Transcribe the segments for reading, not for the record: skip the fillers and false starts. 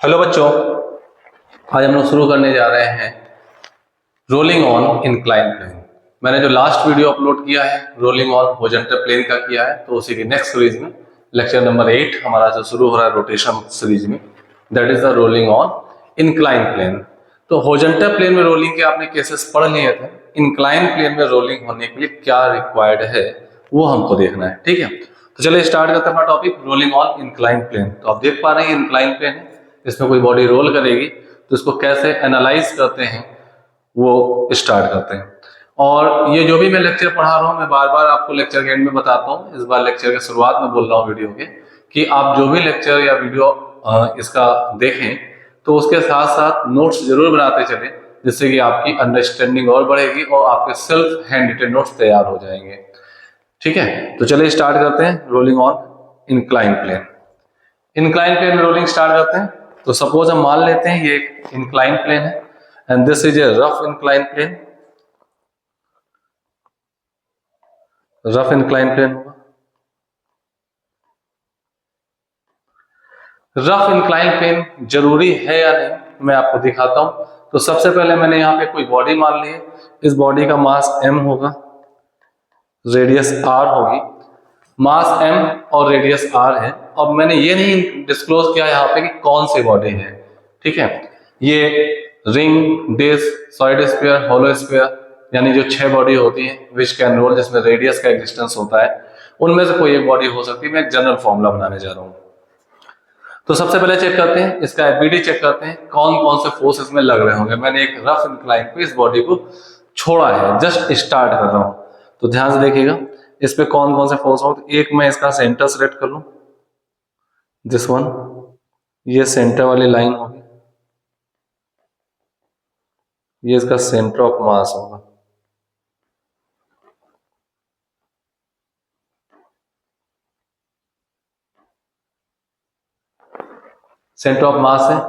Hello बच्चों, आज हम लोग शुरू करने जा रहे हैं रोलिंग ऑन इंक्लाइन प्लेन। मैंने जो लास्ट वीडियो अपलोड किया है रोलिंग ऑन हॉरिजॉन्टल प्लेन का किया है, तो उसी की नेक्स्ट सीरीज में लेक्चर नंबर 8 हमारा जो शुरू हो रहा है रोटेशन सीरीज में, that is the rolling on incline plane. तो हॉरिजॉन्टल प्लेन में रोलिंग के आपने केसेस पढ़ लिए थे, इंक्लाइन प्लेन में रोलिंग होने के लिए क्या रिक्वायर्ड है वो हमको देखना है। ठीक है, तो चलिए स्टार्ट करते हैं अपना topic rolling on incline plane. तो आप देख पा रहे हैं इंक्लाइन प्लेन है, इसमें कोई बॉडी रोल करेगी तो इसको कैसे एनालाइज करते हैं वो स्टार्ट करते हैं। और ये जो भी मैं लेक्चर पढ़ा रहा हूँ मैं बार बार आपको लेक्चर के एंड में बताता हूँ, इस बार लेक्चर के शुरुआत में बोल रहा हूँ वीडियो के, कि आप जो भी लेक्चर या वीडियो इसका देखें तो उसके साथ साथ नोट्स जरूर बनाते चलें, जिससे कि आपकी अंडरस्टैंडिंग और बढ़ेगी और आपके सेल्फ हैंड रिटन नोट्स तैयार हो जाएंगे। ठीक है, तो चलिए स्टार्ट करते हैं rolling on incline plane. Incline plane में रोलिंग स्टार्ट करते हैं। तो सपोज हम मान लेते हैं ये एक इंक्लाइन प्लेन है and this is a rough incline plane. Rough incline plane होगा। रफ इंक्लाइन प्लेन जरूरी है या नहीं मैं आपको दिखाता हूं। तो सबसे पहले मैंने यहाँ पे कोई बॉडी मान ली है, इस बॉडी का मास m होगा, रेडियस r होगी, मास m और रेडियस r है। अब मैंने ये नहीं डिस्क्लोज किया यहाँ पे कि कौन सी बॉडी है। ठीक है, ये ring, disc, solid sphere, hollow sphere, यानी जो 6 बॉडी होती है विच कैन रोल, जिसमें रेडियस का एग्जिस्टेंस होता है, उनमें से कोई एक बॉडी हो सकती है। मैं एक जनरल फॉर्मूला बनाने जा रहा हूँ। तो सबसे पहले चेक करते हैं इसका एफबीडी, चेक करते हैं कौन कौन से फोर्स इसमें लग रहे होंगे। मैंने एक रफ इंक्लाइन पे इस बॉडी को छोड़ा है, जस्ट स्टार्ट कर रहा हूं, तो ध्यान से देखिएगा इस पे कौन कौन से फोर्स हो। एक मैं इसका सेंटर सेलेक्ट कर लूं, दिस वन, ये सेंटर वाली लाइन होगी, ये इसका सेंटर ऑफ मास होगा। सेंटर ऑफ मास है।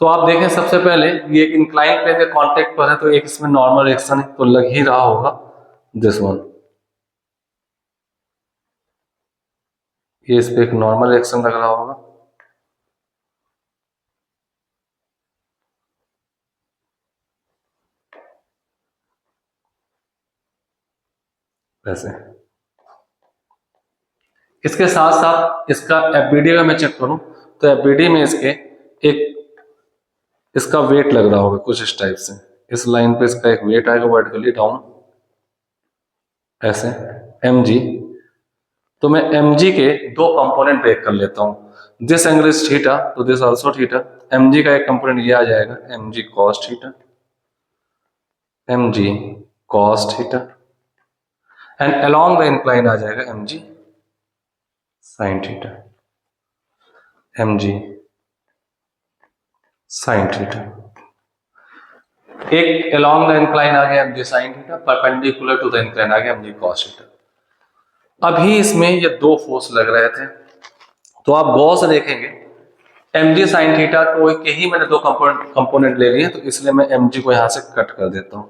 तो आप देखें सबसे पहले ये एक इंक्लाइन प्लेन के कांटेक्ट पर है, तो एक इसमें नॉर्मल रिएक्शन है तो लग ही रहा होगा दिस वन। ये इस पे एक नॉर्मल रिएक्शन लग रहा होगा, वैसे। इसके साथ साथ इसका एफबीडी का मैं चेक करूं तो एफबीडी में इसके एक इसका वेट लग रहा होगा कुछ इस टाइप से। इस लाइन पे इसका एक वेट आएगा वर्टिकली डाउन, ऐसे mg। तो मैं mg के दो कंपोनेंट ब्रेक कर लेता हूं। दिस एंगल इज थीटा तो दिस आल्सो थीटा। mg का एक कंपोनेंट ये आ जाएगा mg cos theta, mg cos theta, and along the incline आ जाएगा mg sin theta, mg sin theta. एक अलोंग द इंक्लाइन आ गया mg sin theta, perpendicular to the incline आ गया mg cos थीटा। अभी इसमें ये दो फोर्स लग रहे थे, तो आप गौर से देखेंगे mg sin थीटा को के ही मैंने दो कंपोनेंट ले लिए, तो इसलिए मैं mg को यहां से कट कर देता हूं,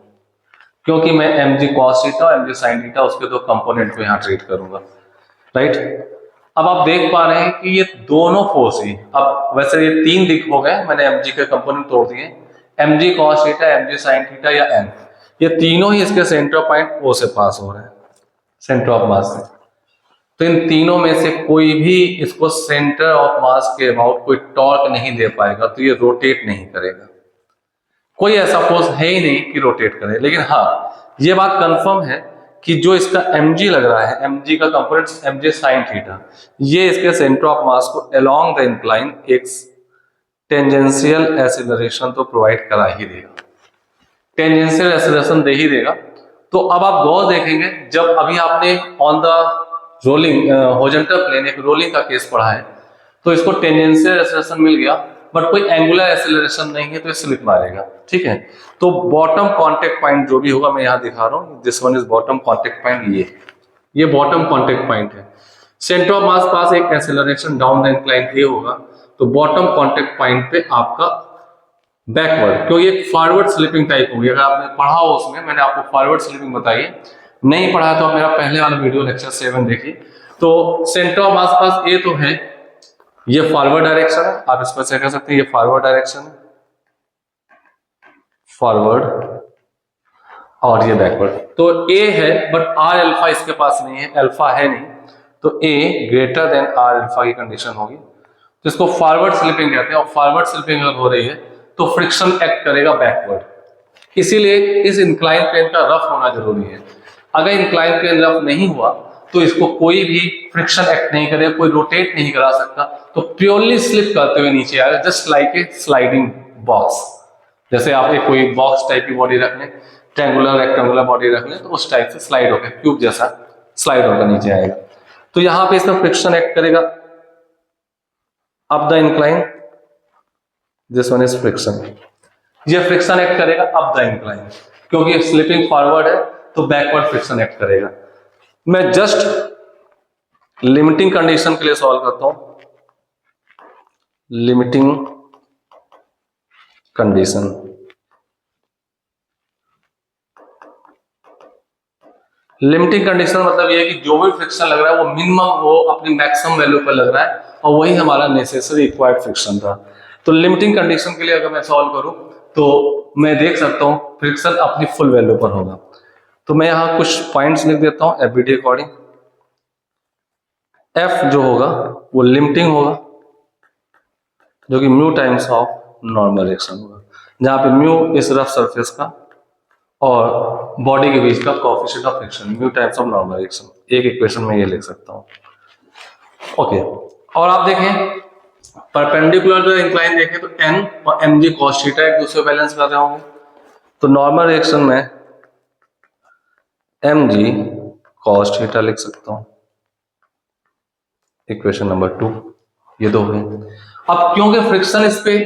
क्योंकि मैं mg cos थीटा और mg sin थीटा उसके दो कंपोनेंट को यहां ट्रीट करूंगा। राइट, अब आप देख पा रहे हैं कि ये दोनों फोर्स ही, अब वैसे ये 3 दिख हो गए, मैंने mg के कंपोनेंट तोड़ दिए, mg cos theta, mg sin theta या m, ये तीनों ही इसके सेंटर पॉइंट O से पास हो रहे हैं, सेंटर ऑफ मास से। तो इन तीनों में से कोई भी इसको सेंटर ऑफ मास के अबाउट कोई टॉर्क नहीं दे पाएगा, तो ये रोटेट नहीं करेगा। कोई ऐसा फोर्स है ही नहीं कि रोटेट करे। लेकिन हाँ, ये बात कंफर्म है कि जो इसका mg लग रहा है, mg का कंपोनेंट mg sin थीटा, ये इसके सेंटर ऑफ मास को अलोंग द इंक्लाइन एक टेंजेंशियल एक्सीलरेशन तो प्रोवाइड करा ही देगा, टेंजेंशियल एक्सीलरेशन दे ही देगा। तो अब आप गौर देखेंगे, जब अभी आपने on the rolling horizontal plane एक रोलिंग का केस पढ़ा है, तो इसको टेंजेंशियल एक्सीलरेशन मिल गया बट कोई एंगुलर एक्सीलरेशन नहीं है, तो ये स्लिप मारेगा। ठीक है, तो बॉटम कांटेक्ट पॉइंट जो भी होगा मैं यहां दिखा रहा हूं, this one is bottom contact point, ये बॉटम कांटेक्ट पॉइंट है। सेंटर ऑफ मास पास एक एक्सीलरेशन डाउन द इंक्लाइन ए होगा, तो बॉटम कांटेक्ट पॉइंट पे आपका बैकवर्ड, क्योंकि एक फॉरवर्ड स्लिपिंग टाइप होगी। अगर आपने पढ़ा हो उसमें मैंने आपको फॉरवर्ड स्लिपिंग बताई है, नहीं पढ़ा तो आप मेरा पहले वाला वीडियो लेक्चर 7 देखिए। तो सेंटर ऑफ मास पास ए तो है, ये फॉरवर्ड डायरेक्शन है, आप इसको ऐसे कह सकते हैं, ये फॉरवर्ड डायरेक्शन है, फॉरवर्ड, और ये बैकवर्ड। तो ए है बट आर अल्फा इसके पास नहीं है, अल्फा है नहीं, तो ए ग्रेटर देन आर अल्फा की कंडीशन होगी, तो इसको फॉरवर्ड स्लिपिंग कहते हैं। और फॉरवर्ड स्लिपिंग अगर हो रही है तो फ्रिक्शन एक्ट करेगा बैकवर्ड, इसीलिए इस इंक्लाइन प्लेन का रफ होना जरूरी है। अगर इंक्लाइन प्लेन रफ नहीं हुआ तो इसको कोई भी फ्रिक्शन एक्ट नहीं करेगा, कोई रोटेट नहीं करा सकता, तो प्योरली स्लिप करते हुए नीचे आएगा, just like a sliding box. जैसे आप एक कोई बॉक्स टाइप की बॉडी रख लें, ट्रायंगुलर रेक्टेंगुलर बॉडी रख लें, तो उस टाइप से स्लाइड होकर क्यूब जैसा स्लाइड होकर नीचे आएगा। तो यहां पे इसमें फ्रिक्शन एक्ट करेगा up the incline, this one is friction, ये फ्रिक्शन एक्ट करेगा अप द इंक्लाइन, क्योंकि स्लिपिंग फॉरवर्ड है तो बैकवर्ड फ्रिक्शन एक्ट करेगा। मैं जस्ट लिमिटिंग कंडीशन के लिए सॉल्व करता हूं, लिमिटिंग कंडीशन। लिमिटिंग कंडीशन मतलब ये है कि जो भी फ्रिक्शन लग रहा है वो मिनिमम, वो अपनी मैक्सिमम वैल्यू पर लग रहा है, और वही हमारा नेसेसरी रिक्वायर्ड फ्रिक्शन था। तो लिमिटिंग कंडीशन के लिए अगर मैं सॉल्व करूं तो मैं देख सकता हूं फ्रिक्शन अपनी फुल वैल्यू पर होगा। तो मैं यहां कुछ पॉइंट्स लिख देता हूं एफबीडी अकॉर्डिंग। एफ जो होगा वो लिमिटिंग होगा, जो कि mu times of normal reaction होगा, जहां पे म्यू इस रफ सरफेस का और बॉडी के बीच का coefficient of friction, mu times of normal reaction. एक इक्वेशन में ये लिख सकता हूं। ओके, और आप देखें परपेंडिकुलर जो इंक्लाइन देखें तो एन और एम जी कॉस थीटा एक दूसरे बैलेंस कर रहे होंगे, तो नॉर्मल रिएक्शन में एम जी कॉस थीटा लिख सकता हूं, इक्वेशन नंबर 2, ये दो है। अब क्योंकि फ्रिक्शन इस पे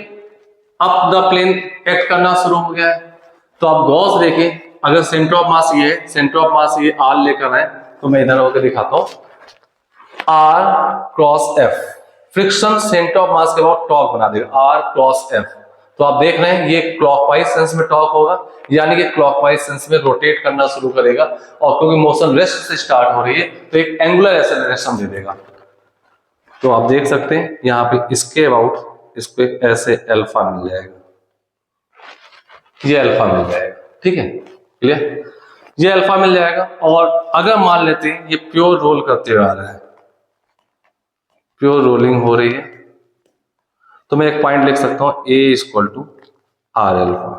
अप द प्लेन एक्ट करना शुरू हो गया है, तो आप गॉस देखें, अगर सेंटर ऑफ मास ये है, सेंटर ऑफ मास ये आर लेकर आए, तो मैं इधर होकर दिखाता हूं, R cross F, friction centre of mass के बाद टॉर्क बना देगा, आर क्रॉस एफ। तो आप देख रहे हैं ये क्लॉकवाइज सेंस में टॉर्क होगा, यानी कि क्लॉकवाइज सेंस में रोटेट करना शुरू करेगा, और क्योंकि मोशन रेस्ट से स्टार्ट हो रही है तो एक एंगुलर एक्सेलरेशन दे देगा। तो आप देख सकते हैं यहां पे इसके अबाउट इस पे ऐसे अल्फा मिल जाएगा, ये अल्फा मिल जाएगा, ठीक है, क्लियर, ये अल्फा मिल जाएगा। और अगर मान लेते हैं ये प्योर रोल करते हुए आ रहा है, प्योर रोलिंग हो रही है, तो मैं एक पॉइंट लिख सकता हूं ए इक्वल टू आर अल्फा,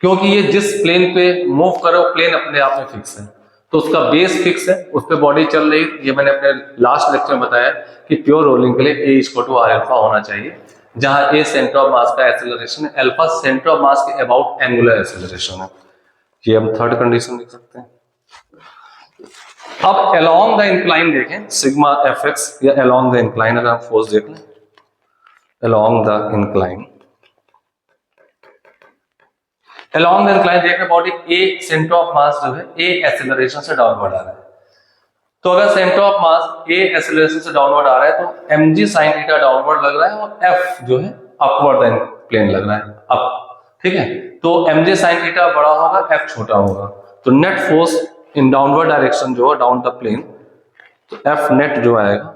क्योंकि ये जिस प्लेन पे मूव करे वो प्लेन अपने आप में फिक्स है, तो उसका बेस फिक्स है, उस पर बॉडी चल रही है। ये मैंने अपने लास्ट लेक्चर में बताया कि प्योर रोलिंग के लिए ए इक्वल टू आर अल्फा होना चाहिए, जहां ए सेंटर ऑफ मास का एक्सेलरेशन है, अल्फा सेंटर ऑफ मास के अबाउट एंगुलर एक्सेलरेशन है। ये हम थर्ड कंडीशन लिख सकते हैं। अब अलोंग द इंक्लाइन देखें, सिग्मा एफ एक्स या अलोंग द इंक्लाइन, अगर हम फोर्स देख लें along the incline, along the incline देख रहे बॉडी ए सेंटर ऑफ मास जो है ए एक्सेलरेशन से डाउनवर्ड आ रहा है, तो अगर centre of mass A acceleration से डाउनवर्ड आ रहा है तो एम जी साइन थीटा डाउनवर्ड लग रहा है और एफ जो है अपवर्ड प्लेन लग रहा है अप, ठीक है। तो एम जी साइन थीटा बड़ा होगा, एफ छोटा होगा, तो net force in downward direction जो है डाउन द प्लेन, तो एफ नेट जो आएगा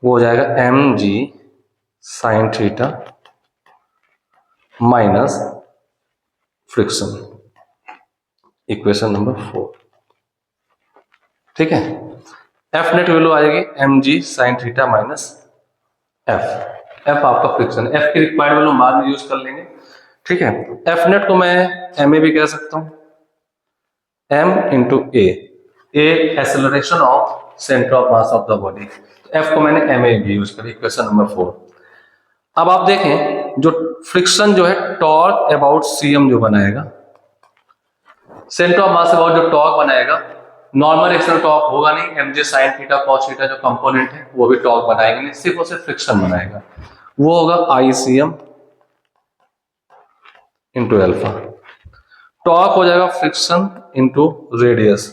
वो हो जाएगा एम जी sine theta minus friction, equation number 4, ठीक है। एफ नेट वैल्यू आएगी एम जी sine theta minus F, F आपका फ्रिक्शन, एफ की रिक्वायर्ड वैल्यू बाद में यूज कर लेंगे, ठीक है। एफ नेट को मैं एम ए भी कह सकता हूं, M into A acceleration of centre of mass of the body, F को मैंने एम ए भी यूज करी, इक्वेशन नंबर 4। अब आप देखें जो फ्रिक्शन जो है टॉर्क अबाउट सीएम जो बनाएगा, सेंटर ऑफ मास अबाउट जो टॉर्क बनाएगा, नॉर्मल एक्शन टॉर्क होगा नहीं, M J sine theta cos theta जो कंपोनेंट है वो भी टॉर्क बनाएगा नहीं, सिर्फ और सिर्फ फ्रिक्शन बनाएगा, वो होगा I C M into alpha. Torque हो जाएगा फ्रिक्शन इंटू रेडियस,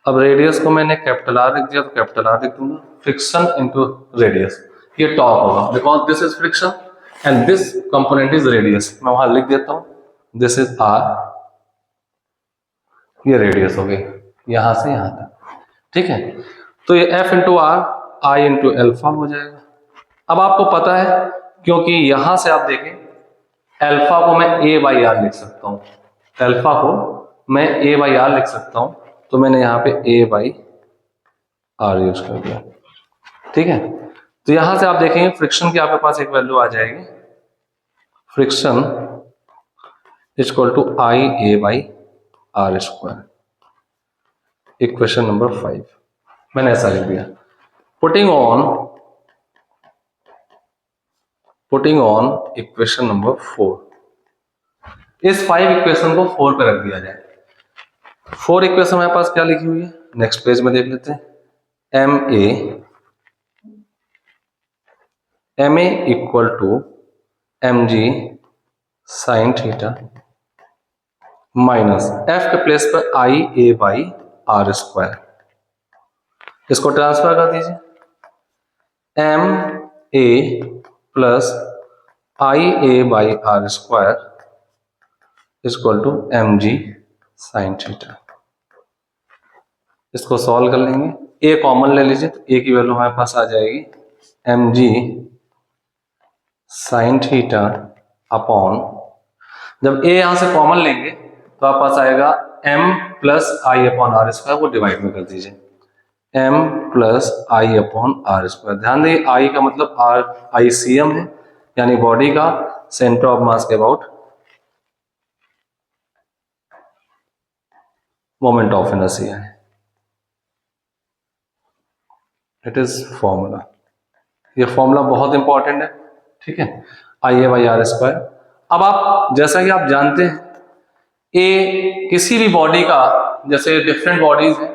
अब रेडियस को मैंने कैपिटल आर लिख दिया तो कैपिटल आर लिख दूंगा, फ्रिक्शन इंटू रेडियस, ये टॉर्क होगा, because this is friction and this component is radius, मैं वहां लिख देता हूं दिस इज आर, ये रेडियस हो गई यहां से यहां तक, ठीक है। तो ये F into are I into alpha हो जाएगा। अब आपको पता है, क्योंकि यहां से आप देखें एल्फा को मैं ए बाई आर लिख सकता हूं, एल्फा को मैं ए बाई आर लिख सकता हूं, तो मैंने यहां पे ए बाई आर यूज कर दिया। ठीक है, तो यहां से आप देखेंगे फ्रिक्शन की आपके पास एक वैल्यू आ जाएगी, friction equal to I A by are square, equation number 5 मैंने ऐसा लिख दिया। पुटिंग ऑन इक्वेशन नंबर 4, इस 5 इक्वेशन को 4 पे रख दिया जाए। 4 इक्वेशन हमारे पास क्या लिखी हुई है, नेक्स्ट पेज में देख लेते हैं। M A equal to M ji sine theta minus F के प्लेस पर I A by are square, इसको ट्रांसफर कर दीजिए। M A plus I A by are square equal to M ji sine theta. इसको solve कर लेंगे, ए common ले लीजिए, तो ए की वैल्यू हमारे पास आ जाएगी एम जी साइन थीटा अपॉन, जब ए यहां से कॉमन लेंगे तो आप पास आएगा m plus I upon are square, वो डिवाइड में कर दीजिए, m plus I upon are square. ध्यान दें आई का मतलब आर ICM है, यानी बॉडी का सेंटर ऑफ मास के अबाउट मोमेंट ऑफ इनर्शिया है। इट इज फॉर्मूला, ये फॉर्मूला बहुत इंपॉर्टेंट है। ठीक है, आई ए बाई आर स्क्वायर। अब आप जैसा कि आप जानते हैं ए किसी भी बॉडी का, जैसे डिफरेंट बॉडीज है,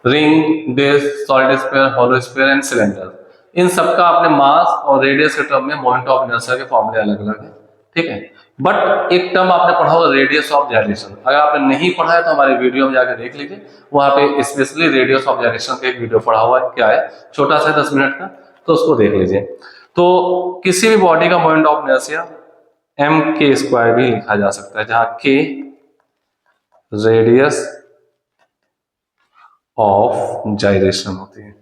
ring, disc, solid sphere, hollow sphere and cylinder, इन सबका अपने मास और रेडियस के टर्म में मोमेंट ऑफ इनर्शिया के फॉर्मूले अलग अलग है। ठीक है, बट एक टर्म आपने पढ़ा होगा रेडियस ऑफ जाइरेशन, अगर आपने नहीं पढ़ा है तो हमारे वीडियो में जाकर देख लीजिए, वहां पे स्पेशली रेडियस ऑफ जाइरेशन का एक वीडियो पढ़ा हुआ है, क्या है, छोटा सा 10 मिनट का, तो उसको देख लीजिए। तो किसी भी बॉडी का मोमेंट ऑफ इनर्शिया एम के स्क्वायर भी लिखा जा सकता है, जहां के रेडियस ऑफ जाइरेशन होती है,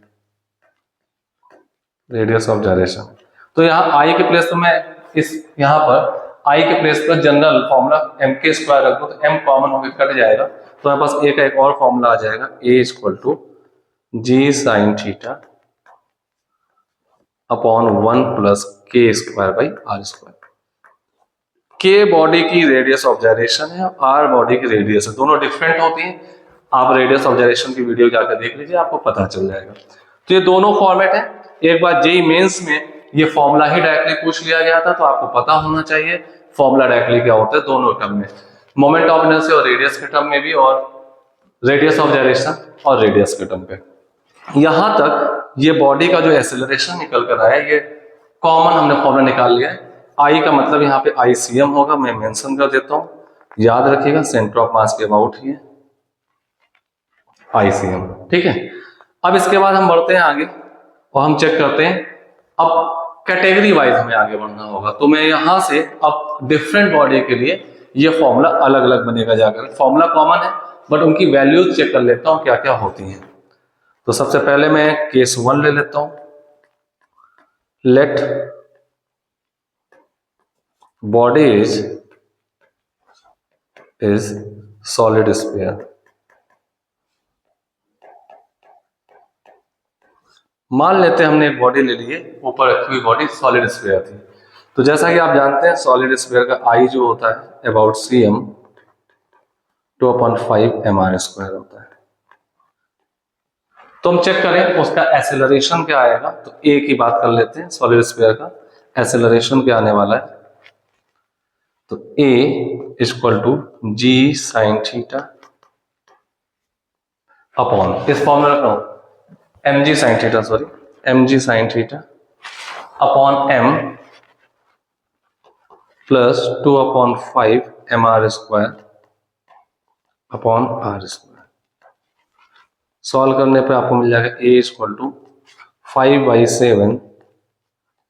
रेडियस ऑफ जाइरेशन। तो यहाँ आई के प्लेस पर मैं इस यहाँ पर आई के प्लेस पर जनरल फॉर्मूला एम के स्क्वायर रख दूं, तो एम कॉमन होकर कट जाएगा, तो हमारे पास ए का एक और फॉर्मूला आ जाएगा, a equal to g sine theta upon 1 plus k square by are square. K body की रेडियस ऑफ जाइरेशन है, आर बॉडी की रेडियस है, दोनों डिफरेंट होती हैं। आप रेडियस ऑफ जाइरेशन की वीडियो जाकर देख लीजिए, आपको पता चल जाएगा। तो ये दोनों फॉर्मेट है। एक बार जेईई मेंस में ये फॉर्मूला ही डायरेक्टली पूछ लिया गया था, तो आपको पता होना चाहिए फॉर्मूला डायरेक्टली क्या होता है दोनों टर्म में, मोमेंट ऑफ इनर्शिया और रेडियस के टर्म में भी, और रेडियस ऑफ जाइरेशन और रेडियस के टर्म पे। यहां तक ये बॉडी का जो एक्सेलरेशन निकल कर आया, ये कॉमन हमने फॉर्मूला निकाल लिया है। आई का मतलब यहाँ पे ICM होगा, मैं मेंशन कर देता हूं, याद रखिएगा सेंटर ऑफ मास के अबाउट ही है ICM। ठीक है, अब इसके बाद हम बढ़ते हैं आगे और हम चेक करते हैं, अब कैटेगरी वाइज हमें आगे बढ़ना होगा, तो मैं यहां से अब डिफरेंट बॉडी के लिए ये फॉर्मूला अलग अलग बनेगा, जाकर फॉर्मूला कॉमन है बट उनकी वैल्यूज चेक कर लेता हूं क्या क्या होती हैं। तो सबसे पहले मैं केस 1 ले लेता हूं, let body is solid sphere. मान लेते हैं हमने एक बॉडी ले ली है, ऊपर रखी हुई बॉडी सॉलिड स्फीयर थी, तो जैसा कि आप जानते हैं सॉलिड स्फीयर का आई जो होता है अबाउट CM 2/5 mr स्क्वायर होता है। तो हम चेक करें उसका एक्सेलरेशन क्या आएगा, तो ए की बात कर लेते हैं, सॉलिड स्फीयर का एक्सेलरेशन क्या आने वाला है, तो a equal to g sine theta upon, इस फॉर्मूला को m ji sine theta, sorry m ji sine theta upon m plus 2/5 mr square upon are square. Solve करने पे आपको मिल जाएगा a equal to 5/7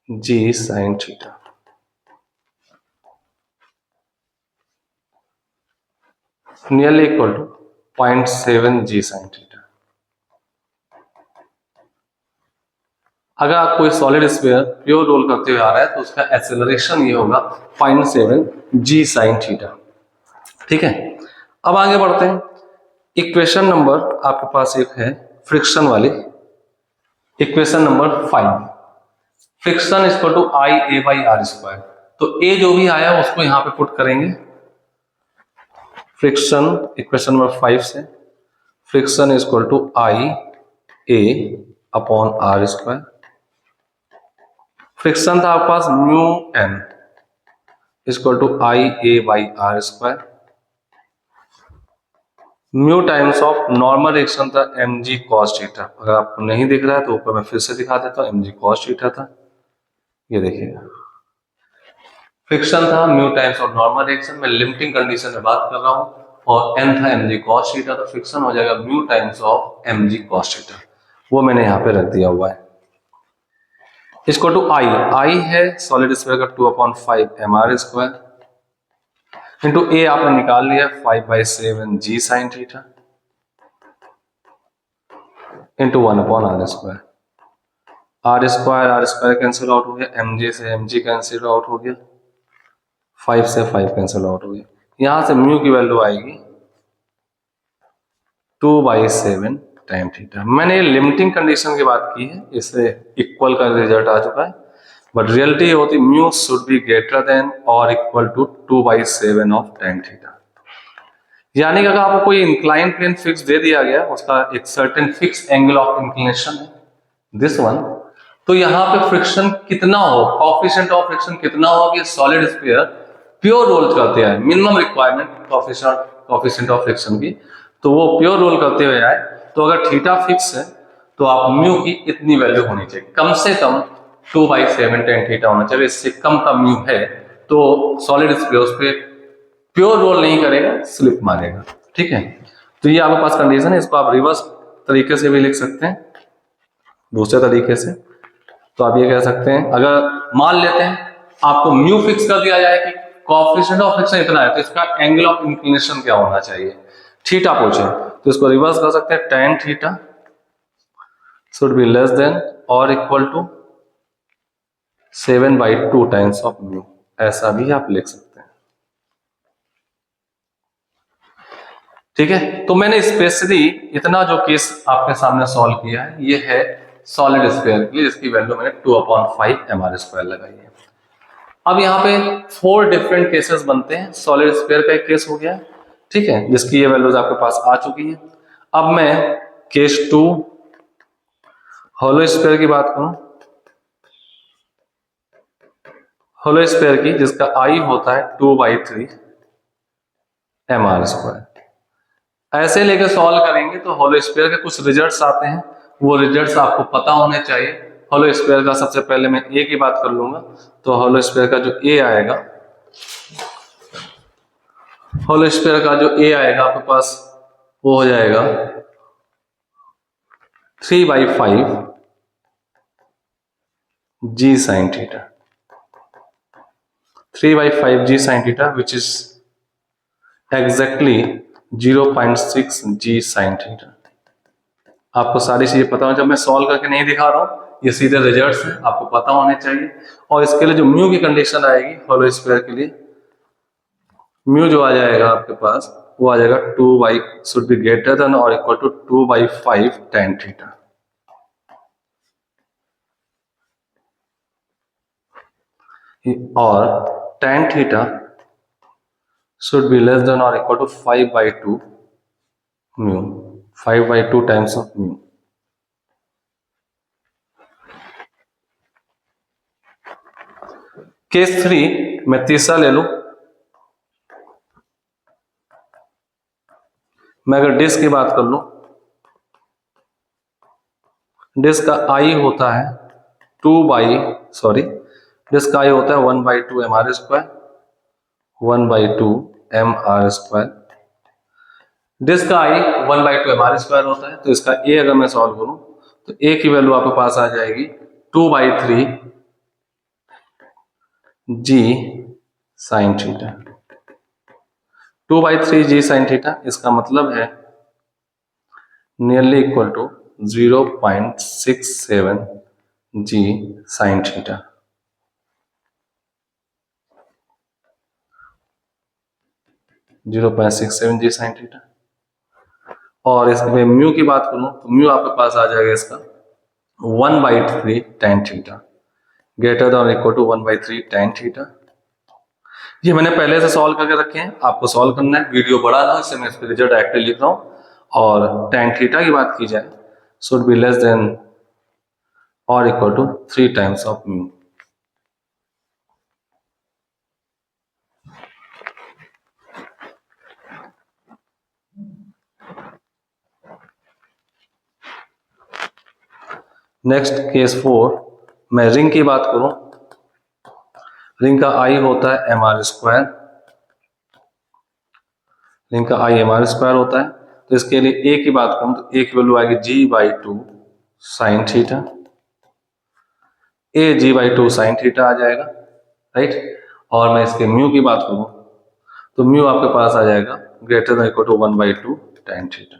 g sine theta, nearly equal to 0.7 g sine theta. अगर आप कोई solid sphere pure role करते हुए आ रहा है तो उसका एक्सेलरेशन ये होगा 0.7 g sin थीटा। ठीक है, अब आगे बढ़ते हैं। इक्वेशन नंबर आपके पास एक है फ्रिक्शन वाली, equation number 5, friction is equal to I A by are square. तो ए जो भी आया उसको यहां पे पुट करेंगे, फ्रिक्शन इक्वेशन नंबर 5 से friction is equal to I a upon are square. Friction था आपके पास mu N equal to I A by are square. Mu times of normal reaction था एम जी कॉस थीटा। अगर आपको नहीं दिख रहा है तो ऊपर मैं फिर से दिखा देता हूं, एम जी कॉस थीटा था, ये देखिएगा। फ्रिक्शन था mu times of normal reaction, मैं लिमिटिंग कंडीशन में बात कर रहा हूं, और एन था एम जी कॉस थीटा, तो फ्रिक्शन हो जाएगा mu times of M ji cos theta, वो मैंने यहाँ पे रख दिया हुआ है। इसको टू आई, आई है सॉलिड स्फीयर का 2/5 m are square into a आपने निकाल लिया 5/7 g sine theta into 1/r square. R square cancel out हो गया, एम जी से एम जी कैंसिल आउट हो गया, 5 से 5 कैंसिल आउट हो गया। यहां से म्यू की वैल्यू आएगी 2/7 टाइम थीटा। मैंने ये लिमिटिंग कंडीशन की बात की है, इससे इक्वल का रिजल्ट आ चुका है, बट रियलिटी ये होती mu should be greater than और equal to 2/7 of time theta. यानी कि अगर आपको कोई इंक्लाइन प्लेन फिक्स दे दिया गया, उसका एक certain fix angle of inclination है दिस वन, तो यहाँ पे फ्रिक्शन कितना हो, कोएफिशिएंट ऑफ फ्रिक्शन कितना हो कि सॉलिड स्फीयर प्योर रोल करते हैं, minimum requirement coefficient of friction की, तो वो प्योर रोल करते हुए आए। तो अगर थीटा फिक्स है तो आप म्यू की इतनी वैल्यू होनी चाहिए, कम से कम 2/7 tan थीटा होना चाहिए। इससे कम का म्यू है तो सॉलिड स्फीयर उस पर प्योर रोल नहीं करेगा, स्लिप मारेगा। ठीक है, तो ये आपके पास कंडीशन है, इसको आप रिवर्स तरीके से भी लिख सकते हैं, दूसरे तरीके से। तो आप ये कह सकते हैं, अगर मान लेते हैं आपको म्यू फिक्स कर दिया जाए कि कोएफिशिएंट ऑफ फ्रिक्शन इतना है, तो इसका एंगल ऑफ इंक्लिनेशन क्या होना चाहिए, थीटा पूछे, तो इसको रिवर्स कर सकते हैं, tan theta should be less than और equal to 7/2 times of mu, ऐसा भी आप लिख सकते हैं। ठीक है, तो मैंने स्पेशली इतना जो केस आपके सामने सॉल्व किया है, ये है सॉलिड स्फीयर के लिए, जिसकी वैल्यू मैंने 2/5 एम आर स्क्वायर लगाई है। अब यहाँ पे 4 डिफरेंट केसेस बनते हैं। सॉलिड स्फीयर का एक केस हो गया, ठीक है, जिसकी ये वैल्यूज आपके पास आ चुकी है। अब मैं केस 2 होलो स्फीयर की बात करूं, होलो स्फीयर की, जिसका आई होता है 2/3 एम आर स्क्वायर। ऐसे लेकर सॉल्व करेंगे तो होलो स्फीयर के कुछ रिजल्ट्स आते हैं, वो रिजल्ट्स आपको पता होने चाहिए। होलो स्फीयर का सबसे पहले मैं ए की बात कर लूंगा, तो होलो स्फीयर का जो ए आएगा, होलो स्फीयर का जो ए आएगा आपके पास वो हो जाएगा 3/5 g sine theta, 3/5 g sine theta which is exactly 0.6 g sine theta. आपको सारी चीजें पता होनी चाहिए, मैं सॉल्व करके नहीं दिखा रहा हूं, ये सीधे रिजल्ट्स हैं, आपको पता होने चाहिए। और इसके लिए जो म्यू की कंडीशन आएगी होलो स्फीयर के लिए, म्यू जो आ जाएगा आपके पास वो आ जाएगा 2 शुड बी ग्रेटर देन और इक्वल टू 2/5 tan थीटा। और tan theta should be less than or equal to 5/2 mu, 5/2 times of mu। Case 3 मैं तीसरा ले लूं, मैं अगर डिस्क की बात कर लूं, डिस्क का आई होता है डिस्क का आई होता है 1/2 M are square, 1/2 M are square. Disc का आई 1/2 एम आर स्क्वायर होता है, तो इसका ए अगर मैं सॉल्व करूं तो ए की वैल्यू आपके पास आ जाएगी 2/3 G sine theta, 2/3 G sine theta. इसका मतलब है nearly equal to 0.67 G sine theta. Zero 0.67 G sine theta. और इसमें म्यू की बात करूं तो म्यू आपके पास आ जाएगा इसका 1/3 tan theta, greater than equal to 1/3 tan theta. ये मैंने पहले से सॉल्व करके रखे हैं, आपको सॉल्व करना है। वीडियो बड़ा ना, इससे मैं इसके रिजल्ट डायरेक्टली लिख रहा हूं। और tan थीटा की बात की जाए, शुड बी लेस देन और equal to 3 times of mu. Next case 4, मैं रिंग की बात करूं, रिंग का आई होता है mr², रिंग का आई mr² होता है। तो इसके लिए ए की बात करूं तो ए की वैल्यू आएगी g/2 साइन थीटा, ए g/2 साइन थीटा आ जाएगा, राइट। और मैं इसके म्यू की बात करूं तो म्यू आपके पास आ जाएगा greater than equal to 1/2 tan theta,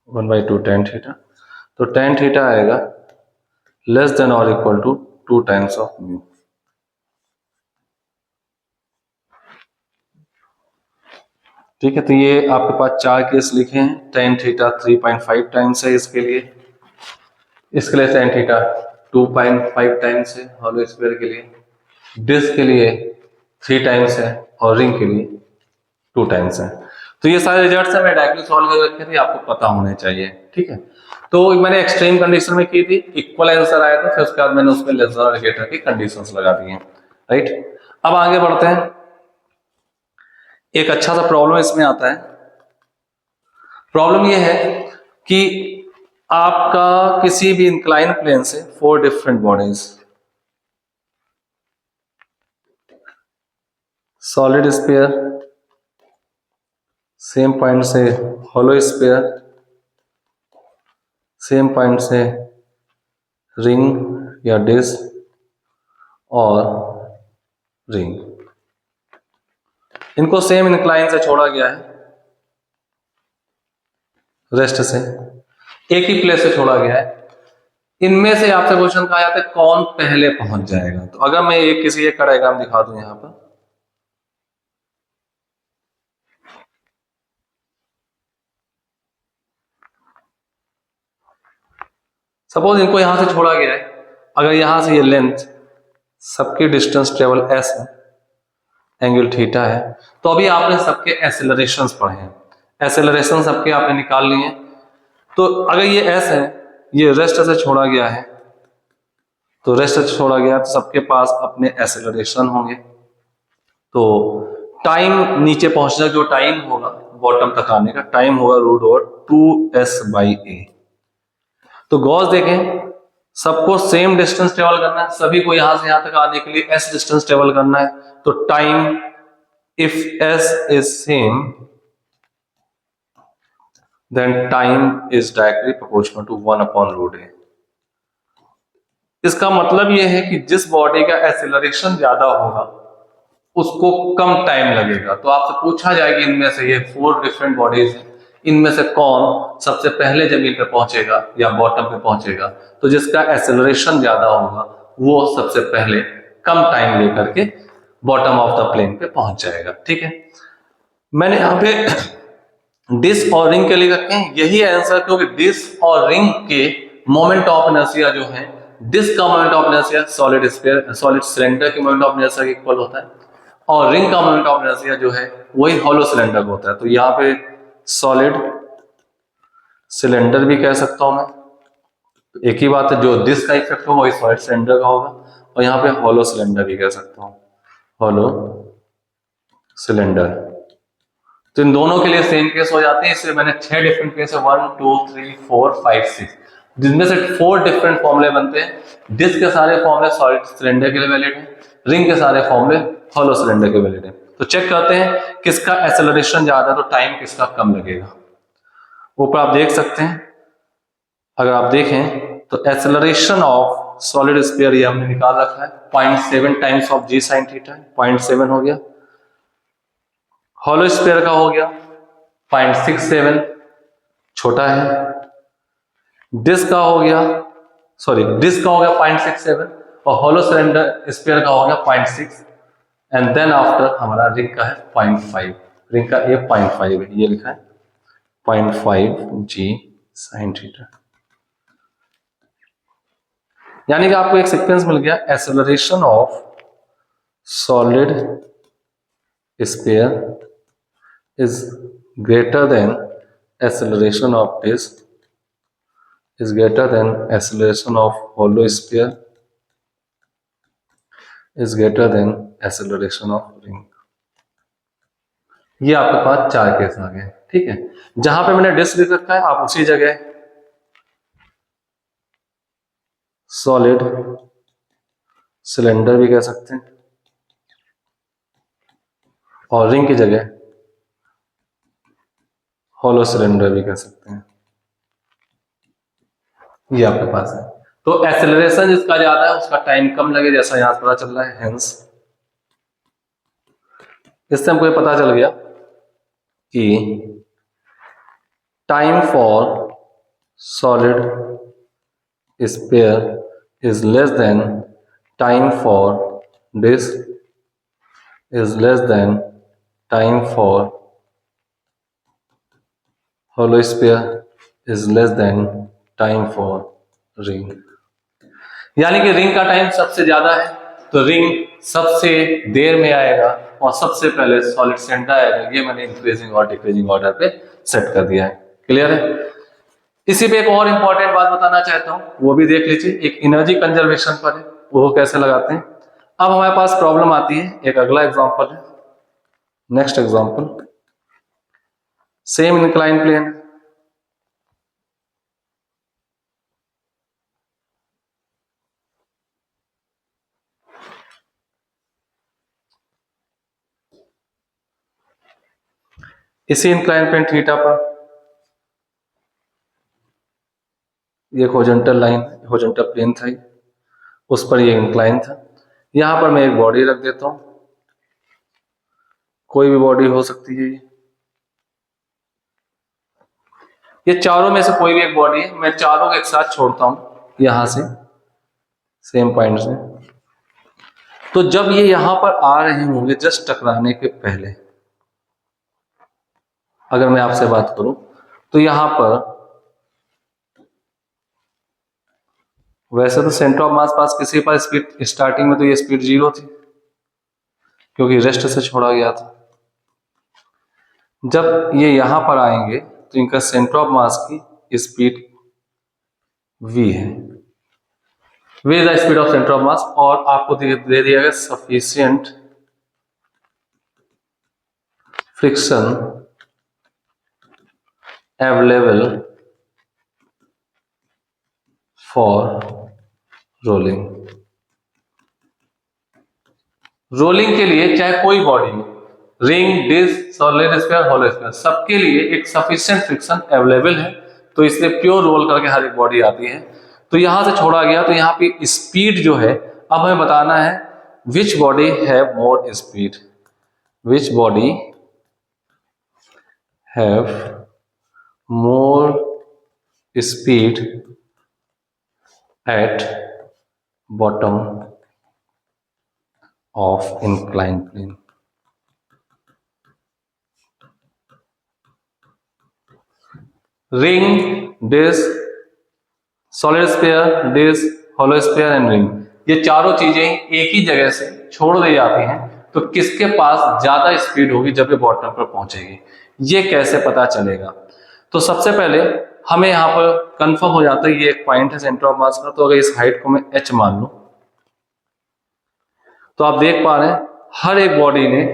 1/2 tan theta. तो tan थीटा आएगा लेस देन और equal to 2 times of mu. ठीक है, तो ये आपके पास 4 केस लिखे हैं। tan थीटा 3.5 टाइम्स है इसके लिए, इसके लिए tan थीटा 2.5 टाइम्स है होलो स्क्वायर के लिए, डिस्क के लिए 3 टाइम्स है और रिंग के लिए 2 टाइम्स है। तो ये सारे रिजल्ट्स मैं डायरेक्टली सॉल्व कर रखे थे, आपको पता होने चाहिए। ठीक है, तो मैंने एक्सट्रीम कंडीशन में की थी, इक्वल आंसर आया था, फिर उसके बाद मैंने उसमें लेस और ग्रेटर की कंडीशंस लगा दी हैं, राइट। अब आगे बढ़ते हैं। एक अच्छा सा प्रॉब्लम इसमें आता है। प्रॉब्लम ये है कि आपका किसी भी इंक्लाइन प्लेन से 4 different bodies, solid sphere, same point से होलो स्फीयर, सेम पॉइंट से रिंग या डिस्क और रिंग, इनको सेम इंक्लाइन से छोड़ा गया है, रेस्ट से एक ही प्लेस से छोड़ा गया है। इनमें से आपसे क्वेश्चन कहा जाता है कौन पहले पहुंच जाएगा। तो अगर मैं एक किसी एक का डायग्राम दिखा दूं यहां पर, सपोज इनको यहां से छोड़ा गया है, अगर यहां से ये लेंथ, सबकी डिस्टेंस ट्रेवल s है, एंगल थीटा है, तो अभी आपने सबके एक्सेलरेशंस पढ़े हैं, एक्सेलरेशन सबके आपने निकाल लिए। तो अगर ये s है, ये रेस्ट से छोड़ा गया है, तो रेस्ट से छोड़ा गया तो सबके पास अपने एक्सेलरेशन होंगे। तो टाइम नीचे पहुंचने का जो टाइम होगा बॉटम तक आने का टाइम होगा √2s/a। तो गॉस देखें, सबको सेम डिस्टेंस ट्रेवल करना है, सभी को यहां से यहां तक आने के लिए s डिस्टेंस ट्रेवल करना है। तो time if s is same then time is directly proportional to 1/√a। इसका मतलब यह है कि जिस बॉडी का एक्सेलरेशन ज्यादा होगा उसको कम टाइम लगेगा। तो आपसे पूछा जाएगा इनमें से, ये 4 डिफरेंट बॉडीज हैं, इनमें से कौन सबसे पहले जमीन पे पहुंचेगा या बॉटम पे पहुंचेगा। तो जिसका एक्सेलरेशन ज्यादा होगा वो सबसे पहले कम टाइम लेकर के बॉटम ऑफ द प्लेन पे पहुंच जाएगा। ठीक है, मैंने यहाँ पे डिस्क और रिंग के लिए रखे हैं यही आंसर, क्योंकि डिस्क और रिंग के मोमेंट ऑफ इनर्शिया जो है, डिस्क का moment of inertia solid sphere, solid cylinder के मोमेंट ऑफ इनर्शिया के इक्वल होता है, और रिंग का मोमेंट ऑफ इनर्शिया जो है वही हॉलो सिलेंडर का होता है। तो यहाँ पे सॉलिड सिलेंडर भी कह सकता हूं मैं, तो एक ही बात है, जो डिस्क का इफेक्ट होगा वही सॉलिड सिलेंडर का होगा। और यहाँ पे हॉलो सिलेंडर भी कह सकता हूं, हॉलो सिलेंडर। तो इन दोनों के लिए सेम केस हो जाते हैं, इसलिए मैंने 6 डिफरेंट केस है, 1 2 3 4 5 6, जिनमें से 4 डिफरेंट फॉर्मूले बनते हैं। डिस्क के सारे फॉर्मूले सॉलिड सिलेंडर के लिए वैलिड है, रिंग के सारे फॉर्मूले हॉलो सिलेंडर के वैलिड है। तो चेक करते हैं किसका एक्सेलरेशन ज्यादा है तो टाइम किसका कम लगेगा। ऊपर आप देख सकते हैं, अगर आप देखें तो एक्सेलरेशन ऑफ सॉलिड स्फीयर ये हमने निकाल रखा है 0.7 times of g sin theta, 0.7 हो गया। हॉलो स्फीयर का हो गया 0.67, छोटा है। डिस्क का हो गया सॉरी डिस्क का हो गया 0.67 और होलो सिलेंडर स्फीयर का हो गया 0.6 एंड देन आफ्टर हमारा रिंग का है 0.5, रिंग का ये 0.5 है, ये लिखा है 0.5 g sin थीटा। यानी कि आपको एक सीक्वेंस मिल गया, acceleration of solid sphere is greater than acceleration of disk is greater than acceleration of hollow sphere is greater than acceleration of ring। ये आपके पास चार केस आ गए, ठीक है। जहां पे मैंने डिस्क लिख रखा है आप उसी जगह सॉलिड सिलेंडर भी कह सकते हैं और रिंग की जगह हॉलो सिलेंडर भी कह सकते हैं, ये आपके पास है। तो एक्सेलरेशन जिसका ज्यादा है उसका टाइम कम लगे, जैसा यहां पता चल रहा है, हेंस इससे हमको ये पता चल गया कि time for solid sphere is less than time for disc is less than time for hollow sphere is less than time for ring। यानी कि रिंग का टाइम सबसे ज्यादा है तो रिंग सबसे देर में आएगा और सबसे पहले सॉलिड सेंटर आएगा। ये मैंने इंक्रीजिंग और डिक्रीजिंग ऑर्डर पे सेट कर दिया है, क्लियर है। इसी पे एक और इंपॉर्टेंट बात बताना चाहता हूं, वो भी देख लीजिए, एक एनर्जी कंजर्वेशन पर है, वो कैसे लगाते हैं। अब हमारे पास प्रॉब्लम आती है, एक अगला एग्जांपल है, next example, same incline plane, इसी इंक्लाइन प्लेन थीटा पर ये हॉरिजॉन्टल लाइन, हॉरिजॉन्टल प्लेन था, उस पर ये इंक्लाइन था। यहां पर मैं एक बॉडी रख देता हूं, कोई भी बॉडी हो सकती है, ये चारों में से कोई भी एक बॉडी है, मैं चारों को एक साथ छोड़ता हूं यहां से सेम पॉइंट से। तो जब ये यहां पर आ रहे होंगे जस्ट टकराने के पहले, अगर मैं आपसे बात करूं तो यहां पर वैसे तो सेंटर ऑफ मास पास किसी पर स्पीड स्टार्टिंग में तो ये स्पीड 0 थी क्योंकि रेस्ट से छोड़ा गया था। जब ये यहां पर आएंगे तो इनका सेंटर ऑफ मास की स्पीड v है, v is the speed of centre of mass, और आपको दे दिया गया sufficient friction available for rolling. Rolling के लिए चाहे कोई बॉडी हो, ring, disc, solid sphere, hollow sphere, सबके लिए एक सफिशिएंट फ्रिक्शन अवेलेबल है, तो इसलिए प्योर रोल करके हर एक बॉडी आती है। तो यहां से छोड़ा गया तो यहाँ पे स्पीड जो है, अब हमें बताना है which body have more speed, which body have more speed at bottom of incline plane. Ring, disc, solid sphere, disc, hollow sphere and ring, ये चारों चीजें एक ही जगह से छोड़ दी जाती हैं, तो किसके पास ज्यादा स्पीड होगी जब ये बॉटम पर पहुंचेगी, ये कैसे पता चलेगा। तो सबसे पहले हमें यहाँ पर कंफर्म हो जाता है ये एक पॉइंट है सेंटर ऑफ मास का, तो अगर इस हाइट को मैं h मान लूं तो आप देख पा रहे हैं हर एक बॉडी ने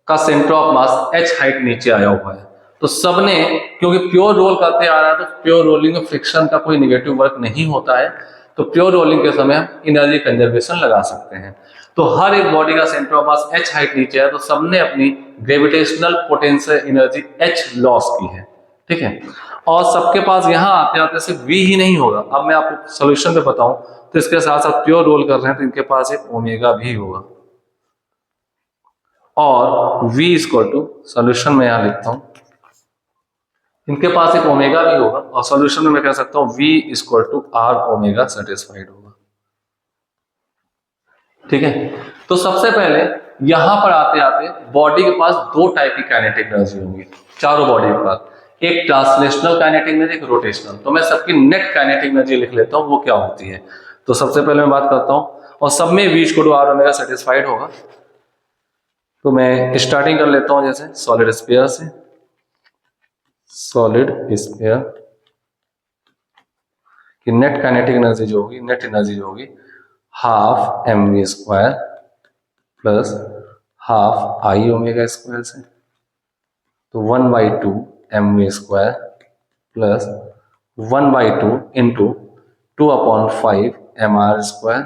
का centre of mass h height नीचे आया हुआ है। तो सबने, क्योंकि प्योर रोल करते आ रहा है तो प्योर रोलिंग में फ्रिक्शन का कोई नेगेटिव वर्क नहीं होता है, तो प्योर रोलिंग के समय हम एनर्जी कंजर्वेशन लगा सकते हैं। तो हर एक बॉडी का centre of mass h height नीचे है, तो सबने अपनी gravitational potential energy h loss की है, ठीक है। और सबके पास यहाँ आते आते सिर्फ v ही नहीं होगा, अब मैं आपको सोल्यूशन पे बताऊं तो इसके साथ साथ प्योर रोल कर रहे हैं तो इनके पास एक ओमेगा भी होगा, और v इक्वल टू, सोल्यूशन में यहां लिखता हूं, इनके पास एक ओमेगा भी होगा और सॉल्यूशन में मैं कह सकता हूं V equal to R omega satisfied होगा। ठीक है, तो सबसे पहले यहां पर आते आते बॉडी के पास दो टाइप की काइनेटिक एनर्जी होंगी, चारों बॉडी के पास, एक ट्रांसलेशनल काइनेटिक एनर्जी, एक रोटेशनल। तो मैं सबकी नेट काइनेटिक एनर्जी लिख लेता हूं वो क्या होती है। तो सबसे पहले मैं बात करता हूं और सब में V equal to R omega satisfied होगा। तो मैं स्टार्टिंग कर लेता हूं जैसे सॉलिड स्फीयर से। सॉलिड स्फीयर की नेट काइनेटिक एनर्जी जो होगी, नेट एनर्जी जो होगी, half mv square plus half I omega square से। तो 1/2 mv square plus 1/2 into 2/5 mr square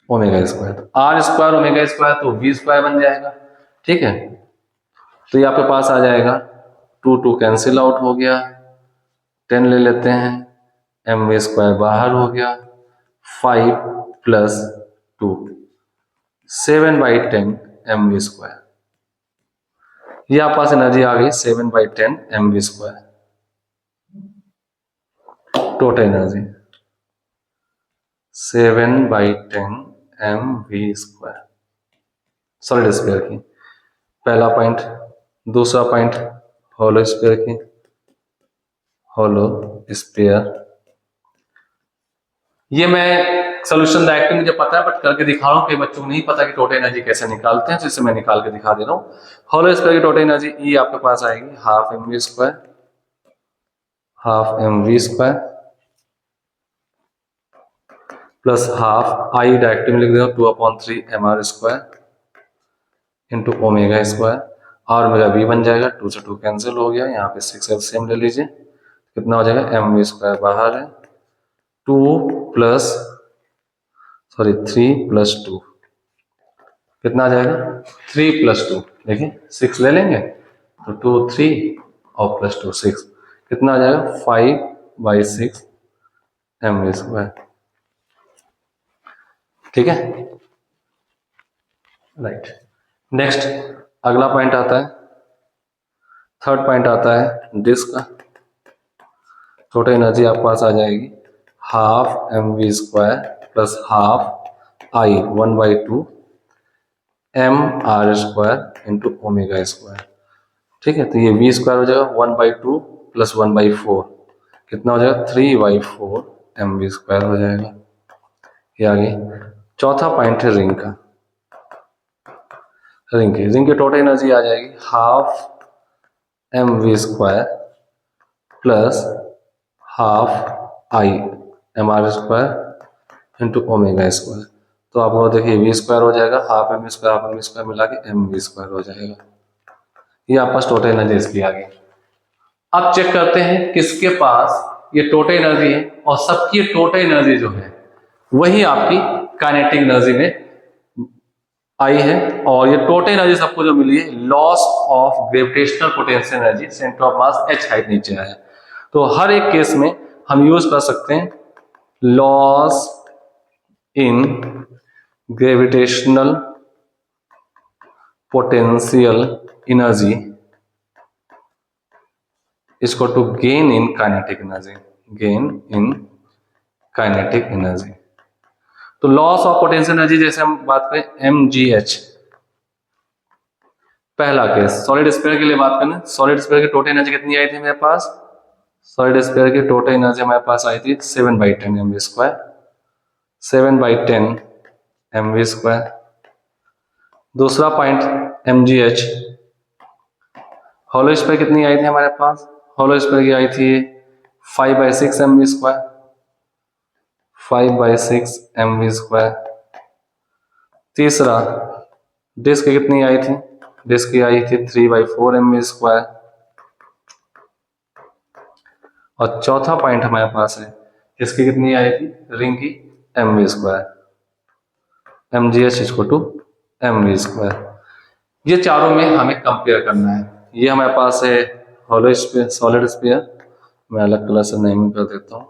omega square. तो आर स्क्वायर ओमेगा स्क्वायर तो वी स्क्वायर बन जाएगा। ठीक है, तो ये आपके पास आ जाएगा, 2 कैंसिल आउट हो गया, 10 ले लेते हैं, mv स्क्वायर बाहर हो गया, 5 प्लस 2 7/10 mv स्क्वायर। ये आपके पास एनर्जी आ गई 7/10 mv square total energy, 7/10 mv square solid sphere की। पहला पॉइंट। दूसरा पॉइंट होलो स्फीयर की, होलो स्फीयर। ये मैं सोल्यूशन डायरेक्टली मुझे पता है बट करके दिखा रहा हूँ, कई बच्चों को नहीं पता कि टोटल एनर्जी कैसे निकालते हैं, तो इसे मैं निकाल के दिखा दे रहा हूँ। होलो स्फीयर की टोटल एनर्जी ई आपके पास आएगी half mv square, half mv square plus half I directly में लिख दे रहा हूँ 2/3 mr square into omega square. और ओमेगा वी बन जाएगा, 2 से 2 कैंसिल हो गया, यहाँ पे 6 एलसीएम ले लीजिए, कितना हो जाएगा, mv स्क्वायर बाहर है, 3 प्लस 2 कितना आ जाएगा, 3 प्लस 2, देखिए 6 ले लेंगे तो 2 3 और प्लस 2 6, कितना आ जाएगा 5/6 mv स्क्वायर। ठीक है, राइट। नेक्स्ट अगला पॉइंट आता है, थर्ड पॉइंट आता है डिस्क का। टोटल एनर्जी आपके पास आ जाएगी half mv square plus half आई 1/2 mr square into omega square. ठीक है, तो ये v स्क्वायर हो जाएगा 1/2 प्लस 1/4, कितना हो जाएगा 3/4 mv स्क्वायर हो जाएगा। ये आ गई। चौथा पॉइंट है रिंग का। रिंग की टोटल एनर्जी आ जाएगी half mv square plus half आई mr square into omega square. तो आपको देखिए v स्क्वायर हो जाएगा, हाफ mv स्क्वायर मिला के mv स्क्वायर हो जाएगा। ये आपके पास टोटल एनर्जी इसकी आ गई। अब चेक करते हैं किसके पास ये टोटल एनर्जी है और सबकी टोटल एनर्जी जो है वही आपकी काइनेटिक एनर्जी में आई है। और ये टोटल एनर्जी सबको जो मिली है loss of gravitational potential energy, centre of mass h height नीचे आया है। तो हर एक केस में हम यूज कर सकते हैं loss in gravitational potential energy इसको to gain in kinetic energy, gain in kinetic energy. तो लॉस ऑफ पोटेंशियल एनर्जी जैसे हम बात करें mgh, पहला केस सॉलिड स्फीयर के लिए बात करें, सॉलिड स्फीयर की टोटल एनर्जी कितनी आई थी मेरे पास, सॉलिड स्फीयर की टोटल एनर्जी हमारे पास आई थी 7/10 mv स्क्वायर, 7/10 mv स्क्वायर। दूसरा पॉइंट mgh, होलो स्फीयर कितनी आई थी हमारे पास, होलो स्फीयर की आई थी 5/6 mv स्क्वायर, 5/6 mv स्क्वायर। तीसरा डिस्क कितनी आई थी, डिस्क की आई थी 3/4 mv स्क्वायर। और चौथा पॉइंट हमारे पास है इसकी कितनी आई थी, रिंग की mv square, mgh equal to mv square. ये चारों में हमें कंपेयर करना है। ये हमारे पास है होलो स्फीयर, सॉलिड स्फीयर, मैं अलग कलर से नेमिंग कर देता हूँ।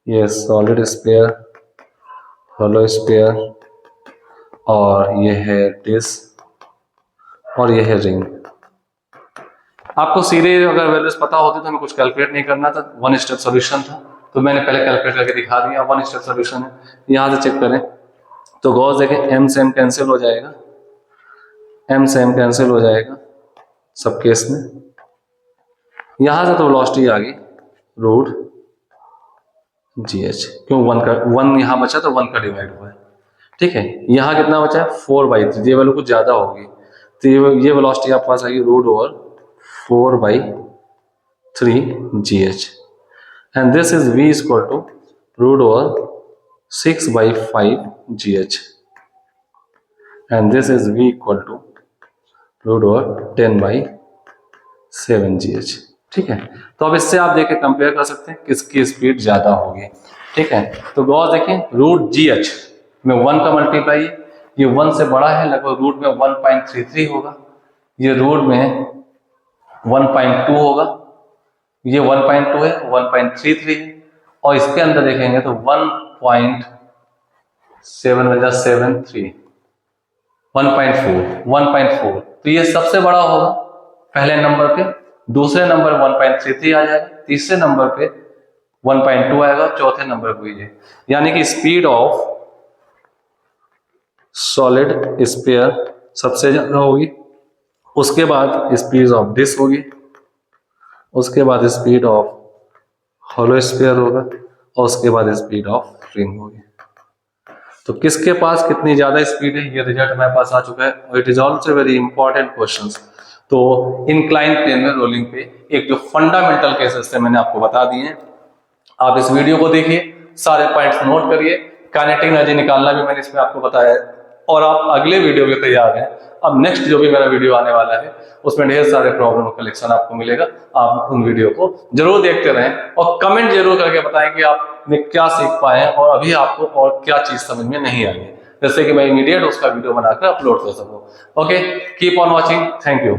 ये सॉलिड स्फीयर, होलो स्फीयर, और ये है डिस्क, और ये है रिंग। आपको सीधे अगर वैल्यूज पता होती तो हमें कुछ कैलकुलेट नहीं करना था, वन स्टेप सोल्यूशन था, तो मैंने पहले कैलकुलेट करके दिखा दिया, वन स्टेप सोल्यूशन है। यहां से चेक करें तो गॉस देखें, एम से एम कैंसिल हो जाएगा, एम से एम कैंसिल हो जाएगा सब केस में। यहां से तो वेलोसिटी आ गई रूट जी एच, क्यों वन यहां बचा तो वन का डिवाइड हुआ है, ठीक है। यहाँ कितना बचा है 4/3, ये वैल्यू कुछ ज्यादा होगी, तो ये वेलोसिटी आपके पास आएगी root over 4/3 GH, and this is V equal to root over 6/5 GH, and this is V equal to root over 10/7 GH, ठीक है। तो अब इससे आप देखें कंपेयर कर सकते हैं किसकी स्पीड ज्यादा होगी, ठीक है। तो गौर देखें रूट GH में 1 का मल्टीप्लाई है, ये 1 से बड़ा है, लगभग रूट में 1.33 होगा, ये रूट में 1.2 होगा, ये 1.2 है, 1.33 है, और इसके अंदर देखेंगे तो 1.73 1.4, तो ये सबसे बड़ा होगा पहले नंबर पे, दूसरे नंबर 1.33 आ जाएगा, तीसरे नंबर पे 1.2 आएगा, चौथे नंबर पे ये, यानी कि स्पीड ऑफ सॉलिड स्फीयर सबसे ज्यादा होगी, उसके बाद स्पीड ऑफ डिस्क होगी, उसके बाद स्पीड ऑफ हॉलो स्फीयर होगा, और उसके बाद स्पीड ऑफ रिंग होगी। तो किसके पास कितनी ज्यादा स्पीड है, ये रिजल्ट हमारे पास आ चुका है, और it is also very important question. तो इंक्लाइन प्लेन में रोलिंग पे एक जो फंडामेंटल केसेस थे मैंने आपको बता दिए हैं, आप इस वीडियो को देखिए, सारे पॉइंट्स नोट करिए, काइनेटिक एनर्जी निकालना भी मैंने इसमें आपको बताया है, और आप अगले वीडियो के तैयार हैं। अब नेक्स्ट जो भी मेरा वीडियो आने वाला है उसमें ढेर सारे प्रॉब्लम कलेक्शन आपको मिलेगा, आप उन वीडियो को जरूर देखते रहें, और कमेंट जरूर करके बताएं कि आपने क्या सीख पाए और अभी आपको और क्या चीज समझ में नहीं आई है, जैसे कि मैं इमीडिएट उसका वीडियो बनाकर अपलोड कर सकूं। Okay, keep on watching, thank you.